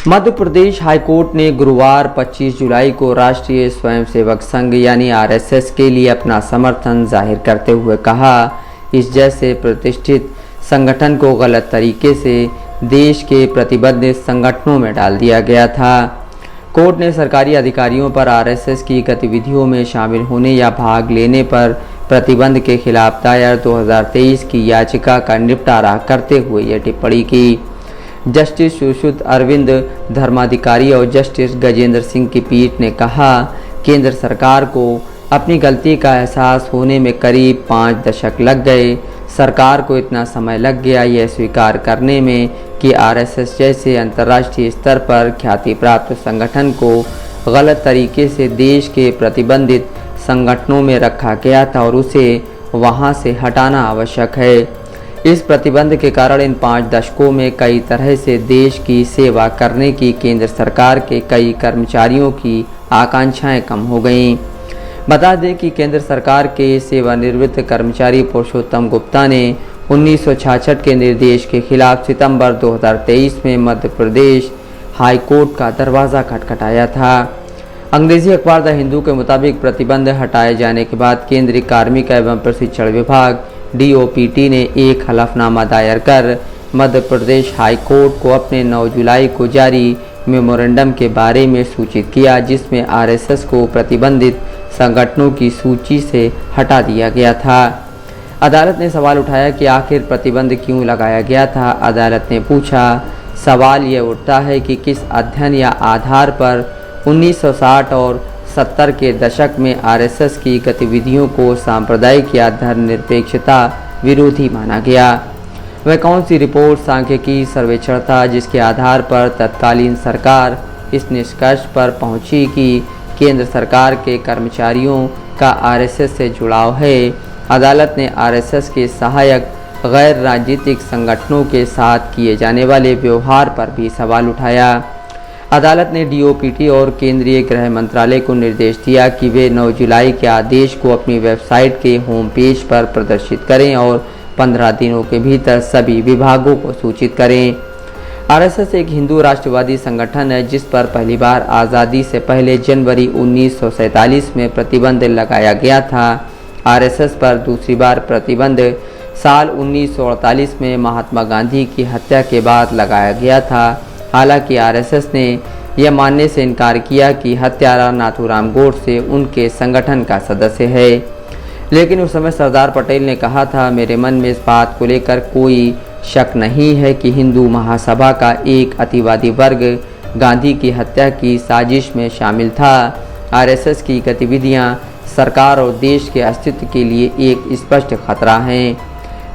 Madhya Pradesh high court ने गुरुवार 25 जुलाई को राष्ट्रीय स्वयंसेवक संघ यानी आरएसएस के लिए अपना समर्थन जाहिर करते हुए कहा, इस जैसे प्रतिष्ठित संगठन को गलत तरीके से देश के प्रतिबंधित संगठनों में डाल दिया गया था। कोर्ट ने सरकारी अधिकारियों पर आरएसएस की गतिविधियों में शामिल होने या भाग लेने पर प्रतिबंध के खिलाफ दायर 2023 की याचिका का निपटारा करते हुए यह टिप्पणी की। जस्टिस सुश्रुत अरविंद धर्माधिकारी और जस्टिस गजेंद्र सिंह की पीठ ने कहा, केंद्र सरकार को अपनी गलती का एहसास होने में करीब 5 दशक लग गए। सरकार को इतना समय लग गया यह स्वीकार करने में कि आरएसएस जैसे अंतर्राष्ट्रीय स्तर पर ख्याति प्राप्त संगठन को गलत तरीके से देश के प्रतिबंधित संगठनों में रखा गया था और उसे वहां से हटाना आवश्यक है। इस प्रतिबंध के कारण इन 5 दशकों में कई तरह से देश की सेवा करने की केंद्र सरकार के कई कर्मचारियों की आकांक्षाएं कम हो गईं। बता दें कि केंद्र सरकार के सेवानिवृत्त कर्मचारी पुरुषोत्तम गुप्ता ने 1966 के निर्देश के खिलाफ सितंबर 2023 में मध्य प्रदेश हाईकोर्ट का दरवाज़ा खटखटाया था। अंग्रेजी अखबार द हिंदू के मुताबिक प्रतिबंध हटाए जाने के बाद केंद्रीय कार्मिक एवं प्रशिक्षण विभाग DOPT ने एक हलफनामा दायर कर मध्य प्रदेश हाईकोर्ट को अपने 9 जुलाई को जारी मेमोरेंडम के बारे में सूचित किया, जिसमें आरएसएस को प्रतिबंधित संगठनों की सूची से हटा दिया गया था। अदालत ने सवाल उठाया कि आखिर प्रतिबंध क्यों लगाया गया था। अदालत ने पूछा, सवाल यह उठता है कि किस अध्ययन या आधार पर 1960 और 70 के दशक में आरएसएस की गतिविधियों को सांप्रदायिक या धर्मनिरपेक्षता विरोधी माना गया। वह कौन सी रिपोर्ट सांख्यिकी सर्वेक्षण था जिसके आधार पर तत्कालीन सरकार इस निष्कर्ष पर पहुंची कि केंद्र सरकार के कर्मचारियों का आरएसएस से जुड़ाव है। अदालत ने आरएसएस के सहायक गैर राजनीतिक संगठनों के साथ किए जाने वाले व्यवहार पर भी सवाल उठाया। अदालत ने DOPT और केंद्रीय गृह मंत्रालय को निर्देश दिया कि वे 9 जुलाई के आदेश को अपनी वेबसाइट के होम पेज पर प्रदर्शित करें और 15 दिनों के भीतर सभी विभागों को सूचित करें। आरएसएस एक हिंदू राष्ट्रवादी संगठन है जिस पर पहली बार आज़ादी से पहले जनवरी 1947 में प्रतिबंध लगाया गया था। आरएसएस पर दूसरी बार प्रतिबंध साल 1948 में महात्मा गांधी की हत्या के बाद लगाया गया था। हालांकि आरएसएस ने यह मानने से इनकार किया कि हत्यारा नाथूराम गोडसे उनके संगठन का सदस्य है, लेकिन उस समय सरदार पटेल ने कहा था, मेरे मन में इस बात को लेकर कोई शक नहीं है कि हिंदू महासभा का एक अतिवादी वर्ग गांधी की हत्या की साजिश में शामिल था। आरएसएस की गतिविधियां सरकार और देश के अस्तित्व के लिए एक स्पष्ट खतरा हैं।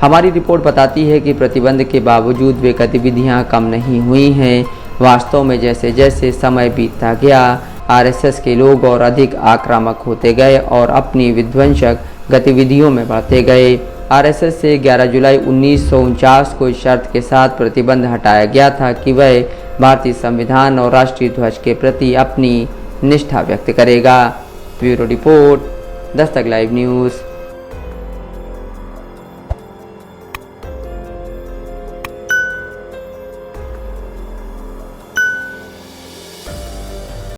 हमारी रिपोर्ट बताती है कि प्रतिबंध के बावजूद वे गतिविधियां कम नहीं हुई हैं। वास्तव में जैसे जैसे समय बीतता गया, आरएसएस के लोग और अधिक आक्रामक होते गए और अपनी विध्वंसक गतिविधियों में बढ़ते गए। आरएसएस से 11 जुलाई 1949 को इस शर्त के साथ प्रतिबंध हटाया गया था कि वह भारतीय संविधान और राष्ट्रीय ध्वज के प्रति अपनी निष्ठा व्यक्त करेगा। Bureau report, Dastak live news.